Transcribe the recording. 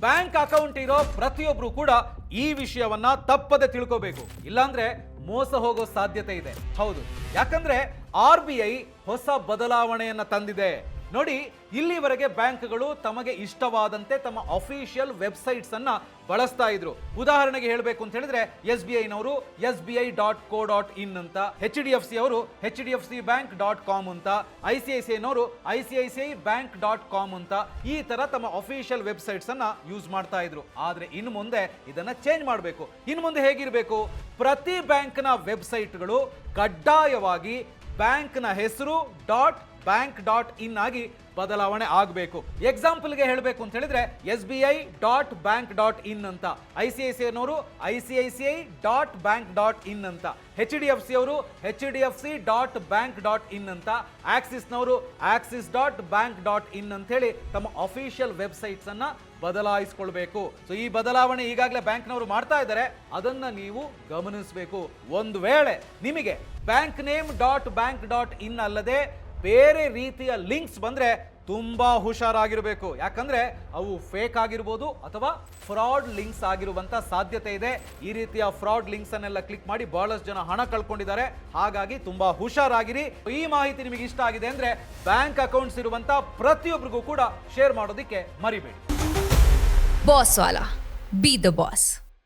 Bank account ಇರೋ ಪ್ರತಿಯೊಬ್ರು ಕೂಡ ಈ ವಿಷಯವನ್ನ ತಪ್ಪದೆ ತಿಳ್ಕೋಬೇಕು, ಇಲ್ಲಾಂದ್ರೆ ಮೋಸ ಹೋಗೋ ಸಾಧ್ಯತೆ ಇದೆ. ಹೌದು, ಯಾಕಂದ್ರೆ RBI ಹೊಸ ಬದಲಾವಣೆಯನ್ನ ತಂದಿದೆ. ನೋಡಿ, ಇಲ್ಲಿವರೆಗೆ ಬ್ಯಾಂಕ್ಗಳು ತಮಗೆ ಇಷ್ಟವಾದಂತೆ ತಮ್ಮ ಅಫಿಷಿಯಲ್ ವೆಬ್ಸೈಟ್ಸ್ ಅನ್ನ ಬಳಸ್ತಾ ಇದ್ರು. ಉದಾಹರಣೆಗೆ ಹೇಳಬೇಕು ಅಂತ ಹೇಳಿದ್ರೆ SBI ನವರು SBI.co.in ಅಂತ, HDFC ಅವರು HDFCbank.com ಅಂತ, ICICI ನವರು ICICIbank.com ಅಂತ ಈ ತರ ತಮ್ಮ ಅಫಿಷಿಯಲ್ ವೆಬ್ಸೈಟ್ಸ್ ಅನ್ನ ಯೂಸ್ ಮಾಡ್ತಾ ಇದ್ರು. ಆದ್ರೆ ಇನ್ನು ಮುಂದೆ ಇದನ್ನ ಚೇಂಜ್ ಮಾಡಬೇಕು. ಇನ್ನು ಮುಂದೆ ಹೇಗಿರಬೇಕು? ಪ್ರತಿ ಬ್ಯಾಂಕ್ನ ವೆಬ್ಸೈಟ್ಗಳು ಕಡ್ಡಾಯವಾಗಿ ಬ್ಯಾಂಕ್ನ ಹೆಸರು .bank.in ಆಗಿ ಬದಲಾವಣೆ ಆಗಬೇಕು. ಎಕ್ಸಾಂಪಲ್ಗೆ ಹೇಳಬೇಕು ಅಂತ ಹೇಳಿದ್ರೆ SBI.bank.in ಅಂತ, ICICI ನವರು ICICI.bank.in ಅಂತ, HDFC ಅವರು HDFC.bank.in ಅಂತ, ಆಕ್ಸಿಸ್ ನವರು Axis.bank.in ಅಂತ ಹೇಳಿ ತಮ್ಮ ಅಫಿಷಿಯಲ್ ವೆಬ್ಸೈಟ್ಸ್ ಅನ್ನ ಬದಲಾಯಿಸಿಕೊಳ್ಬೇಕು. ಸೊ ಈ ಬದಲಾವಣೆ ಈಗಾಗಲೇ ಬ್ಯಾಂಕ್ನವರು ಮಾಡ್ತಾ ಇದ್ದಾರೆ, ಅದನ್ನ ನೀವು ಗಮನಿಸಬೇಕು. ಒಂದು ವೇಳೆ ನಿಮಗೆ ಬ್ಯಾಂಕ್ ನೇಮ್ .bank.in ಅಲ್ಲದೆ ಬೇರೆ ರೀತಿಯ ಲಿಂಕ್ಸ್ ಬಂದ್ರೆ ತುಂಬಾ ಹುಷಾರಾಗಿರಬೇಕು. ಯಾಕಂದ್ರೆ ಅವು ಫೇಕ್ ಆಗಿರ್ಬೋದು ಅಥವಾ ಫ್ರಾಡ್ ಲಿಂಕ್ಸ್ ಆಗಿರುವಂತ ಸಾಧ್ಯತೆ ಇದೆ. ಈ ರೀತಿಯ ಫ್ರಾಡ್ ಲಿಂಕ್ಸ್ ಅನ್ನೆಲ್ಲ ಕ್ಲಿಕ್ ಮಾಡಿ ಬಹಳಷ್ಟು ಜನ ಹಣ ಕಳ್ಕೊಂಡಿದ್ದಾರೆ. ಹಾಗಾಗಿ ತುಂಬಾ ಹುಷಾರಾಗಿರಿ. ಈ ಮಾಹಿತಿ ನಿಮಗೆ ಇಷ್ಟ ಆಗಿದೆ ಅಂದ್ರೆ ಬ್ಯಾಂಕ್ ಅಕೌಂಟ್ಸ್ ಇರುವಂತ ಪ್ರತಿಯೊಬ್ಬರಿಗೂ ಕೂಡ ಶೇರ್ ಮಾಡೋದಕ್ಕೆ ಮರಿಬೇಡಿ. Boss Vala, B the boss.